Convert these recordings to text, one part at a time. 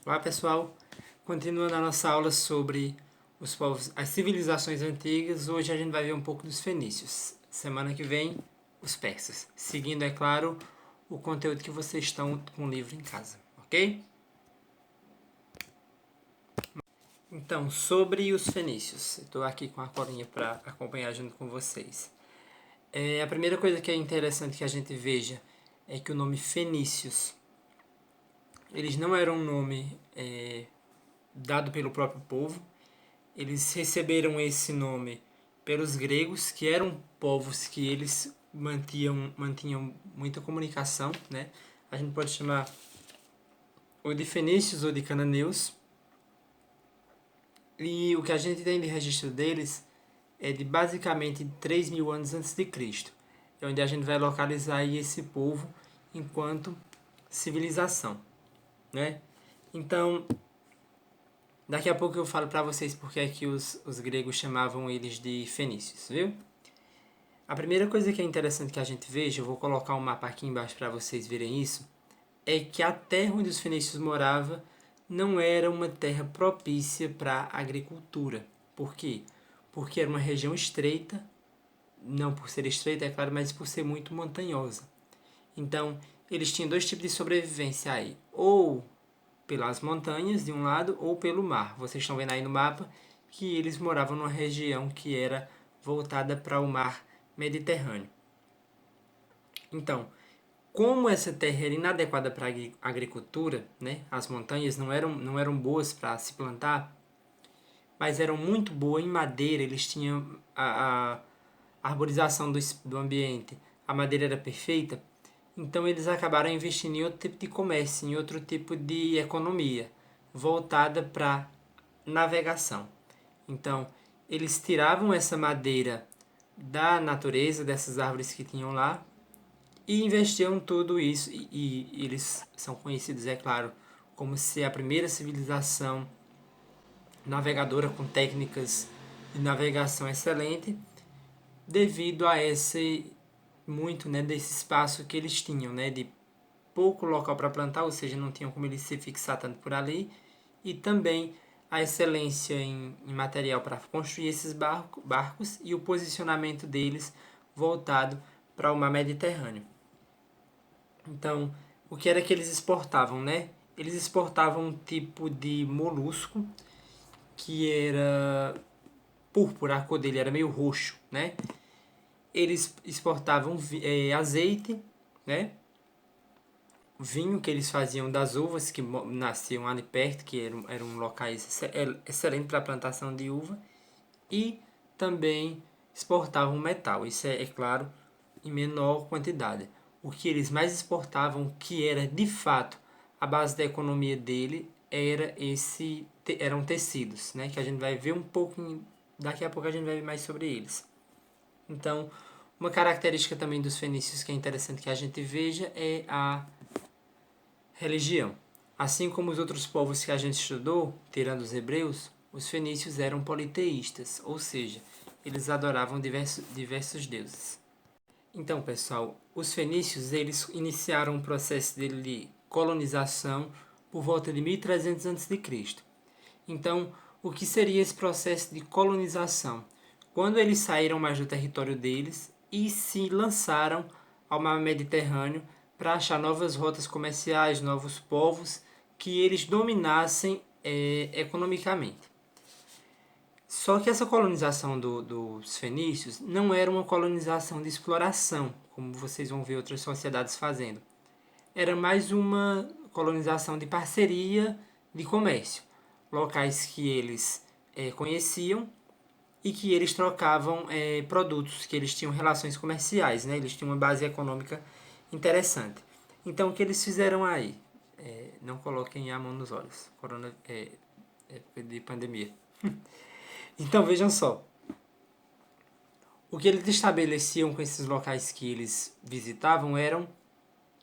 Olá pessoal, continuando a nossa aula sobre os povos, as civilizações antigas, hoje a gente vai ver um pouco dos fenícios. Semana que vem, os persas. Seguindo, é claro, o conteúdo que vocês estão com o livro em casa, ok? Então, sobre os fenícios, estou aqui com a colinha para acompanhar junto com vocês. A primeira coisa que é interessante que a gente veja é que o nome fenícios, eles não eram um nome dado pelo próprio povo. Eles receberam esse nome pelos gregos, que eram povos que eles mantinham muita comunicação, né? A gente pode chamar ou de fenícios ou de cananeus. E o que a gente tem de registro deles é de basicamente 3.000 anos antes de Cristo. É onde a gente vai localizar aí esse povo enquanto civilização, né? Então, daqui a pouco eu falo para vocês porque é que os gregos chamavam eles de fenícios, viu? A primeira coisa que é interessante que a gente veja, eu vou colocar um mapa aqui embaixo para vocês verem isso, é que a terra onde os fenícios moravam não era uma terra propícia para a agricultura. Por quê? Porque era uma região estreita, não por ser estreita, é claro, mas por ser muito montanhosa. Então, eles tinham dois tipos de sobrevivência aí, ou pelas montanhas de um lado ou pelo mar. Vocês estão vendo aí no mapa que eles moravam numa região que era voltada para o mar Mediterrâneo. Então, como essa terra era inadequada para a agricultura, né? As montanhas não eram boas para se plantar, mas eram muito boas em madeira, eles tinham a arborização do ambiente, a madeira era perfeita, então eles acabaram investindo em outro tipo de comércio, em outro tipo de economia, voltada para navegação. Então, eles tiravam essa madeira da natureza, dessas árvores que tinham lá, e investiam tudo isso, e eles são conhecidos, é claro, como ser a primeira civilização navegadora com técnicas de navegação excelente, devido a esse muito, né, desse espaço que eles tinham, né, de pouco local para plantar, ou seja, não tinham como eles se fixar tanto por ali, e também a excelência em material para construir esses barcos e o posicionamento deles voltado para o mar Mediterrâneo. Então, o que era que eles exportavam, né? Eles exportavam um tipo de molusco que era púrpura, a cor dele era meio roxo, né? Eles exportavam azeite, né? Vinho que eles faziam das uvas que nasciam ali perto, que eram locais excelentes para a plantação de uva, e também exportavam metal. Isso é claro, em menor quantidade. O que eles mais exportavam, que era de fato a base da economia dele, eram tecidos, né? Que a gente vai ver um pouco, daqui a pouco a gente vai ver mais sobre eles. Então, uma característica também dos fenícios que é interessante que a gente veja é a religião. Assim como os outros povos que a gente estudou, tirando os hebreus, os fenícios eram politeístas, ou seja, eles adoravam diversos deuses. Então, pessoal, os fenícios eles iniciaram um processo de colonização por volta de 1300 a.C. Então, o que seria esse processo de colonização? Quando eles saíram mais do território deles e se lançaram ao mar Mediterrâneo para achar novas rotas comerciais, novos povos que eles dominassem economicamente. Só que essa colonização dos fenícios não era uma colonização de exploração, como vocês vão ver outras sociedades fazendo. Era mais uma colonização de parceria, de comércio. Locais que eles conheciam e que eles trocavam produtos, que eles tinham relações comerciais, né? Eles tinham uma base econômica interessante. Então, o que eles fizeram aí? Não coloquem a mão nos olhos. Corona época de pandemia. Então, vejam só. O que eles estabeleciam com esses locais que eles visitavam eram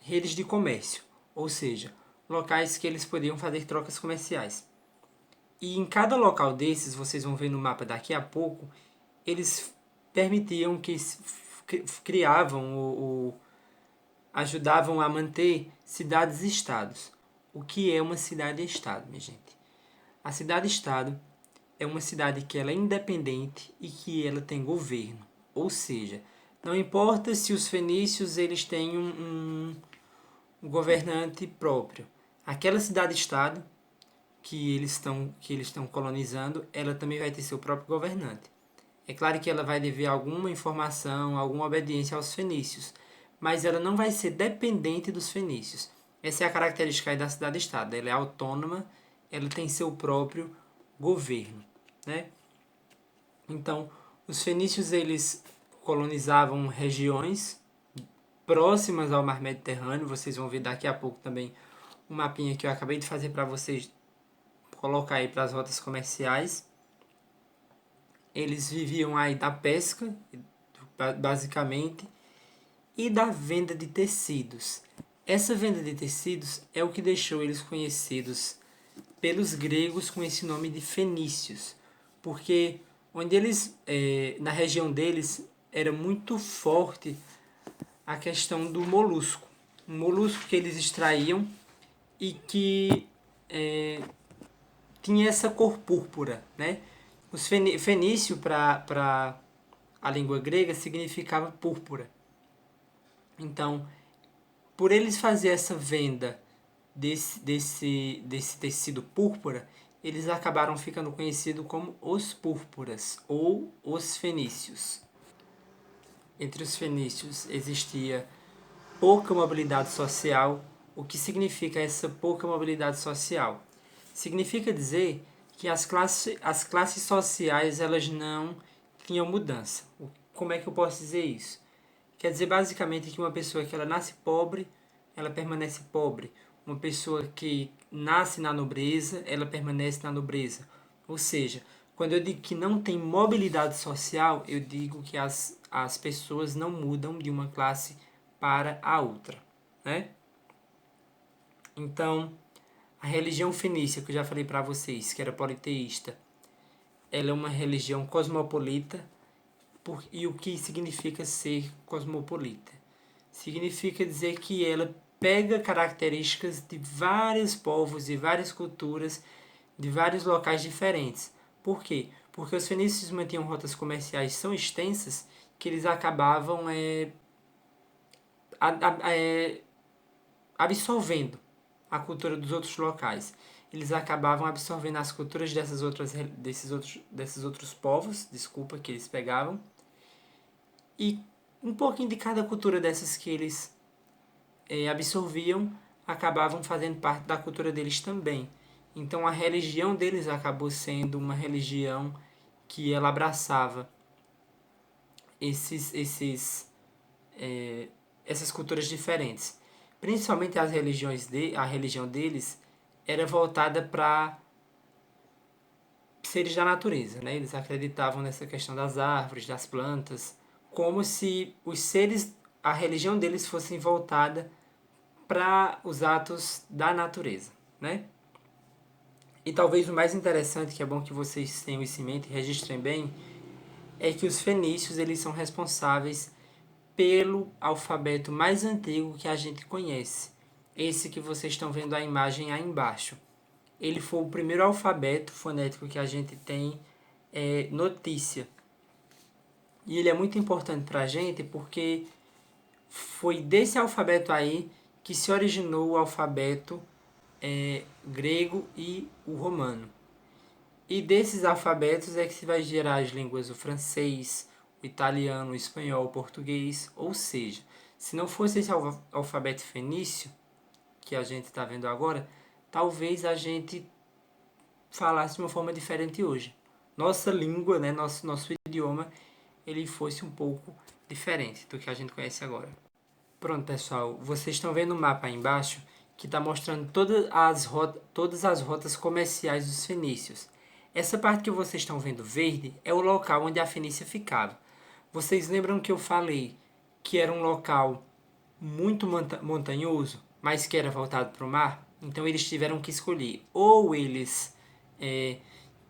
redes de comércio, ou seja, locais que eles podiam fazer trocas comerciais. E em cada local desses, vocês vão ver no mapa daqui a pouco, eles permitiam que criavam ou ajudavam a manter cidades e estados. O que é uma cidade-estado, minha gente? A cidade-estado é uma cidade que ela é independente e que ela tem governo. Ou seja, não importa se os fenícios eles têm um governante próprio. Aquela cidade-estado que eles estão colonizando, ela também vai ter seu próprio governante. É claro que ela vai dever alguma informação, alguma obediência aos fenícios, mas ela não vai ser dependente dos fenícios. Essa é a característica aí da cidade-estado. Ela é autônoma, ela tem seu próprio governo, né? Então, os fenícios eles colonizavam regiões próximas ao mar Mediterrâneo. Vocês vão ver daqui a pouco também um mapinha que eu acabei de fazer para vocês colocar aí para as rotas comerciais. Eles viviam aí da pesca, basicamente, e da venda de tecidos. Essa venda de tecidos é o que deixou eles conhecidos pelos gregos com esse nome de fenícios, porque onde eles, na região deles, era muito forte a questão do molusco. Um molusco que eles extraíam e que tinha essa cor púrpura, né? Os fenício para a língua grega significava púrpura. Então, por eles fazer essa venda desse tecido púrpura, eles acabaram ficando conhecidos como os púrpuras ou os fenícios. Entre os fenícios existia pouca mobilidade social. O que significa essa pouca mobilidade social? Significa dizer que as classes sociais elas não tinham mudança. Como é que eu posso dizer isso? Quer dizer basicamente que uma pessoa que ela nasce pobre, ela permanece pobre. Uma pessoa que nasce na nobreza, ela permanece na nobreza. Ou seja, quando eu digo que não tem mobilidade social, eu digo que as pessoas não mudam de uma classe para a outra, né? Então, a religião fenícia, que eu já falei para vocês, que era politeísta, ela é uma religião cosmopolita. E o que significa ser cosmopolita? Significa dizer que ela pega características de vários povos e várias culturas de vários locais diferentes. Por quê? Porque os fenícios mantinham rotas comerciais tão extensas que eles acabavam absorvendo a cultura dos outros locais. Eles acabavam absorvendo as culturas desses outros povos, que eles pegavam, e um pouquinho de cada cultura dessas que eles absorviam acabavam fazendo parte da cultura deles também. Então a religião deles acabou sendo uma religião que ela abraçava essas culturas diferentes. Principalmente a religião deles era voltada para seres da natureza, né? Eles acreditavam nessa questão das árvores, das plantas, como se a religião deles fosse voltada para os atos da natureza, né? E talvez o mais interessante, que é bom que vocês tenham isso em mente e registrem bem, é que os fenícios eles são responsáveis pelo alfabeto mais antigo que a gente conhece. Esse que vocês estão vendo a imagem aí embaixo. Ele foi o primeiro alfabeto fonético que a gente tem notícia. E ele é muito importante para a gente porque foi desse alfabeto aí que se originou o alfabeto grego e o romano. E desses alfabetos é que se vai gerar as línguas o francês, o italiano, o espanhol, o português. Ou seja, se não fosse esse alfabeto fenício que a gente está vendo agora, talvez a gente falasse de uma forma diferente hoje. Nossa língua, né, nosso idioma, ele fosse um pouco diferente do que a gente conhece agora. Pronto, pessoal, vocês estão vendo o mapa aí embaixo que está mostrando todas as rotas comerciais dos fenícios. Essa parte que vocês estão vendo verde é o local onde a Fenícia ficava. Vocês lembram que eu falei que era um local muito montanhoso, mas que era voltado para o mar? Então eles tiveram que escolher. Ou eles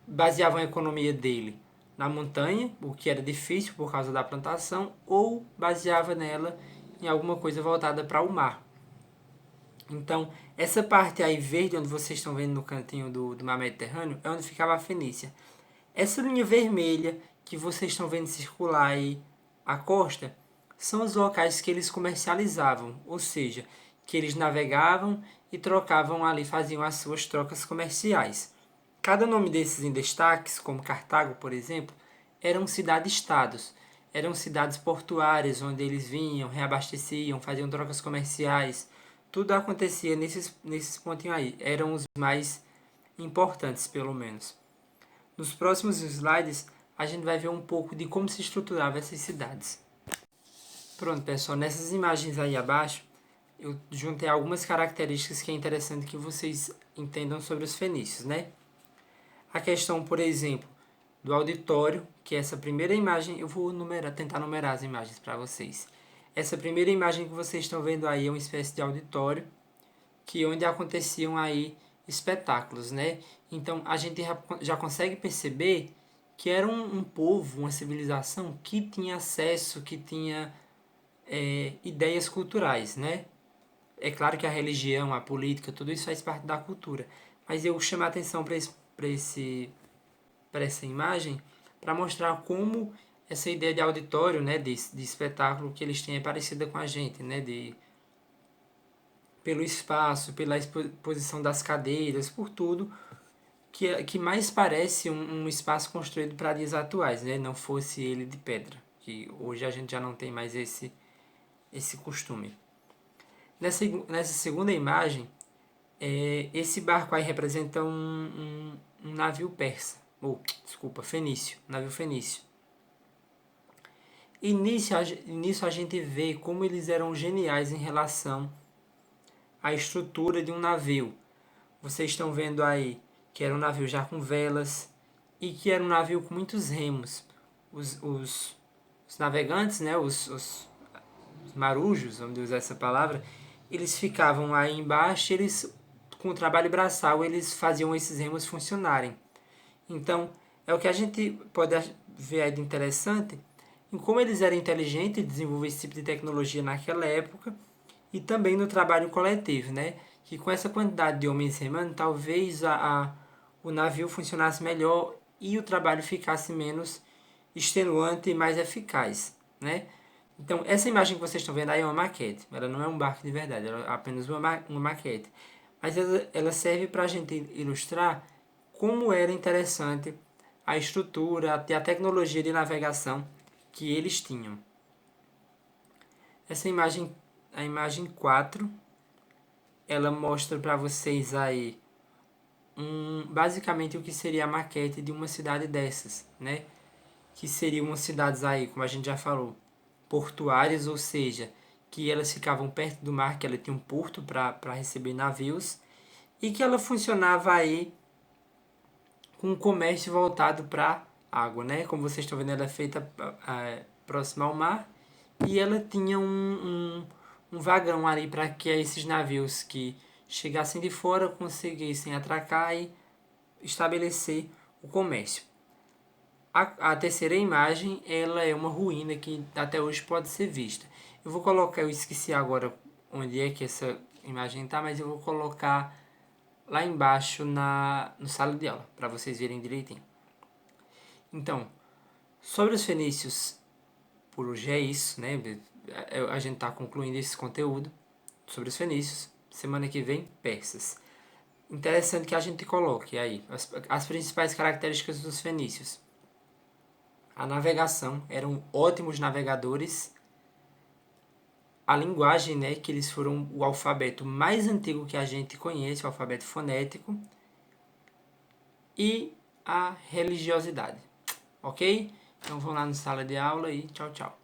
baseavam a economia dele na montanha, o que era difícil por causa da plantação, ou baseava nela em alguma coisa voltada para o mar. Então, Essa parte aí verde, onde vocês estão vendo no cantinho do mar Mediterrâneo, é onde ficava a Fenícia. Essa linha vermelha que vocês estão vendo circular aí a costa, são os locais que eles comercializavam, ou seja, que eles navegavam e trocavam ali, faziam as suas trocas comerciais. Cada nome desses em destaques, como Cartago, por exemplo, eram cidades-estados. Eram cidades portuárias, onde eles vinham, reabasteciam, faziam trocas comerciais. Tudo acontecia nesses pontinhos aí. Eram os mais importantes, pelo menos. Nos próximos slides, a gente vai ver um pouco de como se estruturavam essas cidades. Pronto, pessoal, nessas imagens aí abaixo, eu juntei algumas características que é interessante que vocês entendam sobre os fenícios, né? A questão, por exemplo, do auditório, que é essa primeira imagem, eu vou tentar numerar as imagens para vocês. Essa primeira imagem que vocês estão vendo aí é uma espécie de auditório, que onde aconteciam aí espetáculos, né? Então a gente já consegue perceber que era um povo, uma civilização que tinha acesso, que tinha ideias culturais, né? É claro que a religião, a política, tudo isso faz parte da cultura, mas eu chamo a atenção para essa imagem para mostrar como essa ideia de auditório, né, de espetáculo que eles têm é parecida com a gente, né, pelo espaço, pela exposição das cadeiras, por tudo que mais parece um espaço construído para dias atuais, né, não fosse ele de pedra, que hoje a gente já não tem mais esse costume. Nessa segunda imagem, esse barco aí representa um navio persa, fenício, navio fenício. E nisso a gente vê como eles eram geniais em relação à estrutura de um navio. Vocês estão vendo aí que era um navio já com velas e que era um navio com muitos remos. Os navegantes, né, os marujos, vamos usar essa palavra, eles ficavam aí embaixo, eles com o trabalho braçal eles faziam esses remos funcionarem. Então, é o que a gente pode ver aí de interessante em como eles eram inteligentes e desenvolveram esse tipo de tecnologia naquela época e também no trabalho coletivo, né? Que com essa quantidade de homens remando, talvez o navio funcionasse melhor e o trabalho ficasse menos extenuante e mais eficaz, né? Então, essa imagem que vocês estão vendo aí é uma maquete. Ela não é um barco de verdade, ela é apenas uma maquete. Mas ela serve para a gente ilustrar como era interessante a estrutura, até a tecnologia de navegação que eles tinham. Essa imagem, a imagem 4, ela mostra para vocês aí basicamente o que seria a maquete de uma cidade dessas, né? Que seriam umas cidades aí, como a gente já falou, portuárias, ou seja, que elas ficavam perto do mar, que ela tinha um porto para receber navios, e que ela funcionava aí com um comércio voltado para água, né? Como vocês estão vendo, ela é feita próxima ao mar, e ela tinha um vagão ali para que esses navios que chegassem de fora conseguissem atracar e estabelecer o comércio. A terceira imagem, ela é uma ruína que até hoje pode ser vista. Eu esqueci agora onde é que essa imagem está, mas eu vou colocar lá embaixo no sala de aula, para vocês verem direitinho. Então, sobre os fenícios, por hoje é isso, né? A gente está concluindo esse conteúdo sobre os fenícios. Semana que vem, persas. Interessante que a gente coloque aí as principais características dos fenícios. A navegação, eram ótimos navegadores. A linguagem, né, que eles foram o alfabeto mais antigo que a gente conhece, o alfabeto fonético. E a religiosidade, ok? Então vamos lá na sala de aula e tchau, tchau.